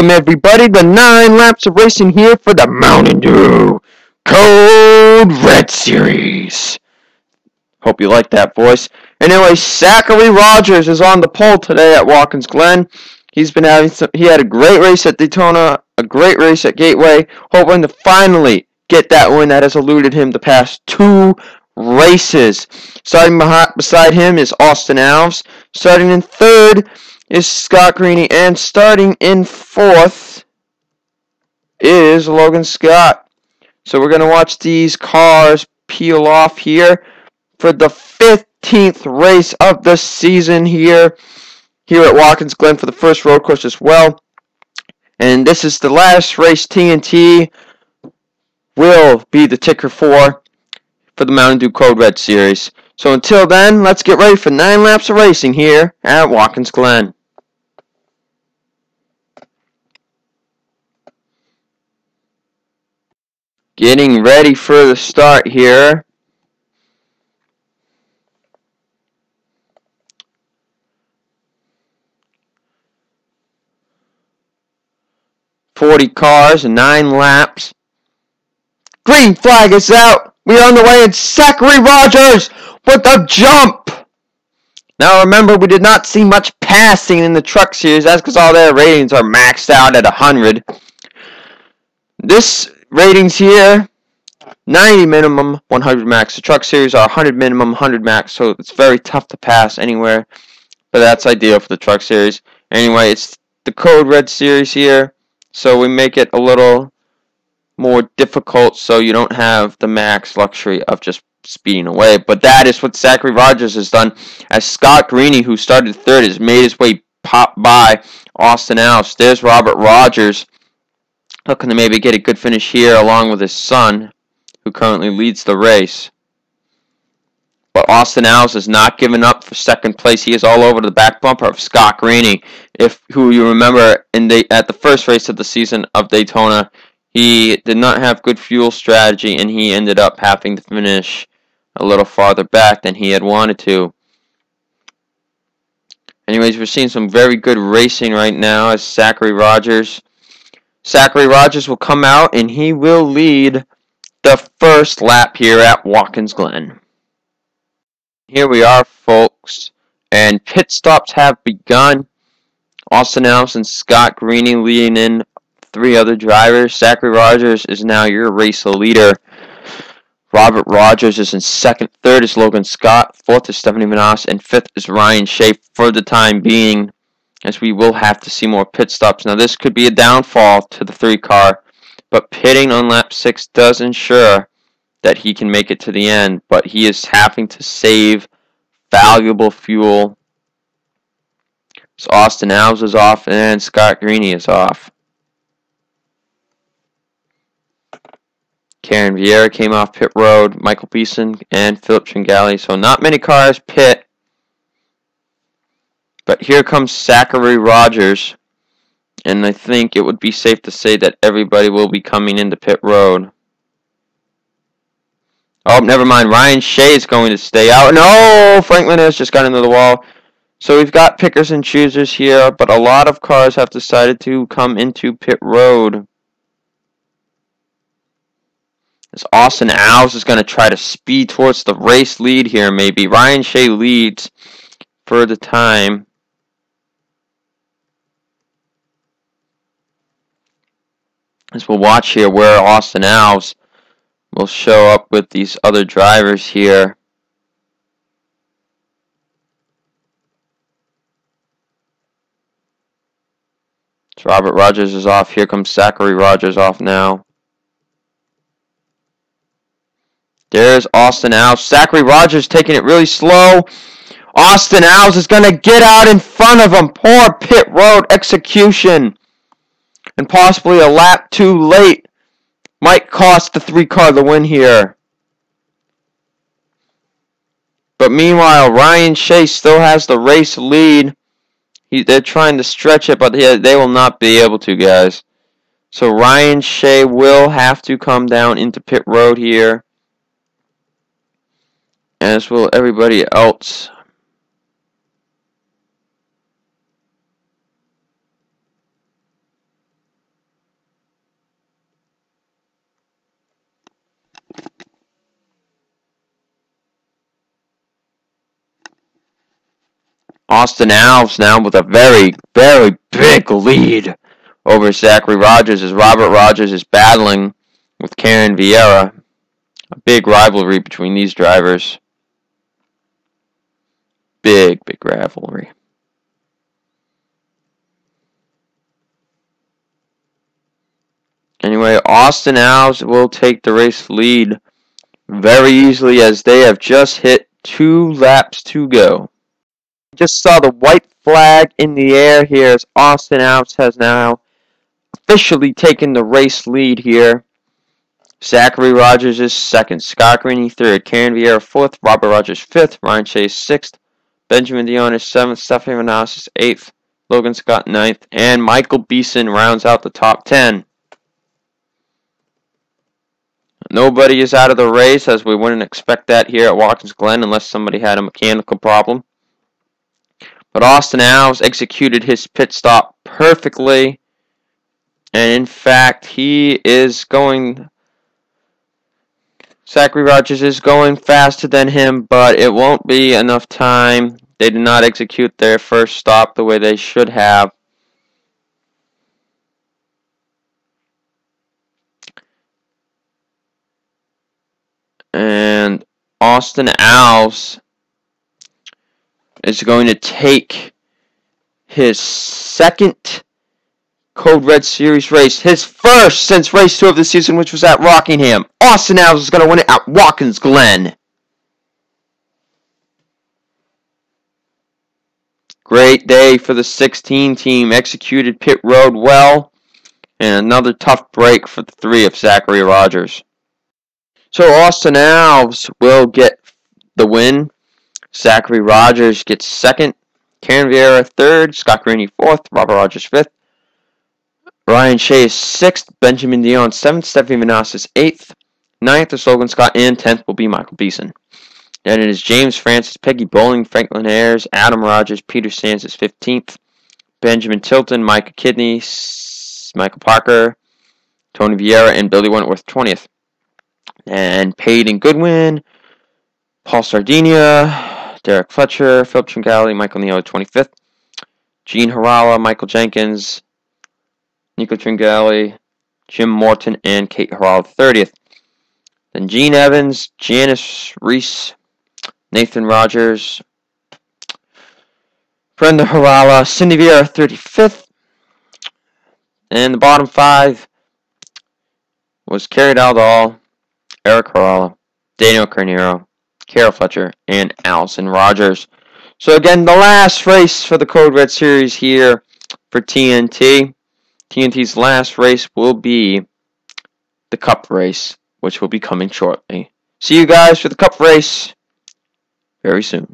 Welcome everybody to 9 laps of racing here for the Mountain Dew Code Red Series. Hope you like that voice. Anyway, Zachary Rogers is on the pole today at Watkins Glen. He had a great race at Daytona, a great race at Gateway, hoping to finally get that win that has eluded him the past 2 races. Starting beside him is Austin Alves. Starting in 3rd is Scott Greeny, and starting in 4th is Logan Scott. So we're going to watch these cars peel off here for the 15th race of the season here at Watkins Glen for the first road course as well. And this is the last race TNT will be the ticker for the Mountain Dew Code Red Series. So until then, let's get ready for 9 laps of racing here at Watkins Glen. Getting ready for the start here. .40 cars and 9 laps. Green flag is out. We are on the way, and Zachary Rogers with the jump. Now remember, we did not see much passing in the truck series. That's because all their ratings are maxed out at 100. This ratings here, 90 minimum, 100 max. The truck series are 100 minimum, 100 max, so it's very tough to pass anywhere. But that's ideal for the truck series. Anyway, it's the Code Red Series here, so we make it a little more difficult so you don't have the max luxury of just speeding away. But that is what Zachary Rogers has done, as Scott Greeny, who started 3rd, has made his way by Austin Alves. There's Robert Rogers, looking to maybe get a good finish here along with his son, who currently leads the race. But Austin Alves has not given up for 2nd place. He is all over the back bumper of Scott Greeny, who you remember at the first race of the season of Daytona. He did not have good fuel strategy, and he ended up having to finish a little farther back than he had wanted to. Anyways, we're seeing some very good racing right now as Zachary Rogers will come out, and he will lead the first lap here at Watkins Glen. Here we are, folks, and pit stops have begun. Austin Alves and Scott Greeny leading in 3 other drivers. Zachary Rogers is now your race leader. Robert Rogers is in 2nd. 3rd is Logan Scott. 4th is Stephanie Manas. And 5th is Ryan Shea for the time being, as we will have to see more pit stops. Now, this could be a downfall to the 3 car, but pitting on lap 6 does ensure that he can make it to the end, but he is having to save valuable fuel. So Austin Alves is off, and Scott Greeny is off. Karen Vieira came off pit road, Michael Beeson, and Philip Tringali. So not many cars pit. But here comes Zachary Rogers. And I think it would be safe to say that everybody will be coming into pit road. Oh, never mind. Ryan Shea is going to stay out. No! Franklin has just got into the wall. So we've got pickers and choosers here, but a lot of cars have decided to come into pit road. As Austin Alves is going to try to speed towards the race lead here, maybe. Ryan Shea leads for the time. As we'll watch here where Austin Alves will show up with these other drivers here. So Robert Rogers is off. Here comes Zachary Rogers off now. There's Austin Alves. Zachary Rogers taking it really slow. Austin Alves is going to get out in front of him. Poor pit road execution. And possibly a lap too late might cost the 3 car the win here. But meanwhile, Ryan Shea still has the race lead. They're trying to stretch it, but they will not be able to, guys. So Ryan Shea will have to come down into pit road here, as will everybody else. Austin Alves now with a very, very big lead over Zachary Rogers as Robert Rogers is battling with Karen Vieira. A big rivalry between these drivers. Big rivalry. Anyway, Austin Alves will take the race lead very easily as they have just hit 2 laps to go. Just saw the white flag in the air here as Austin Alves has now officially taken the race lead here. Zachary Rogers is second, Scott Greeny third, Karen Vieira fourth, Robert Rogers fifth, Ryan Chase sixth, Benjamin Dion is seventh, Stephanie Manasseh is eighth, Logan Scott ninth, and Michael Beeson rounds out the top 10. Nobody is out of the race, as we wouldn't expect that here at Watkins Glen unless somebody had a mechanical problem. But Austin Alves executed his pit stop perfectly. And in fact, Zachary Rogers is going faster than him, but it won't be enough time. They did not execute their first stop the way they should have. And Austin Alves is going to take his second Code Red Series race, his first since race 2 of the season, which was at Rockingham. Austin Alves is going to win it at Watkins Glen. Great day for the 16 team. Executed pit road well. And another tough break for the 3 of Zachary Rogers. So Austin Alves will get the win. Zachary Rogers gets second. Karen Vieira third. Scott Greeny fourth. Robert Rogers fifth. Ryan Chase 6th, Benjamin Dion 7th, Stephanie Manasseh 8th, 9th is Logan Scott, and 10th will be Michael Beeson. Then it is James Francis, Peggy Bowling, Franklin Ayers, Adam Rogers, Peter Sands is 15th, Benjamin Tilton, Micah Kidney, Michael Parker, Tony Vieira, and Billy Wentworth 20th. And Peyton Goodwin, Paul Sardinia, Derek Fletcher, Philip Tringali, Michael Neal 25th, Gene Harala, Michael Jenkins, Nico Tringali, Jim Morton, and Kate Harrell 30th. Then Gene Evans, Janice Reese, Nathan Rogers, Brenda Harala, Cindy Vieira 35th. And the bottom 5 was Kerry Daldal, Eric Harala, Daniel Carnero, Carol Fletcher, and Allison Rogers. So again, the last race for the Code Red Series here for TNT. TNT's last race will be the Cup race, which will be coming shortly. See you guys for the Cup race very soon.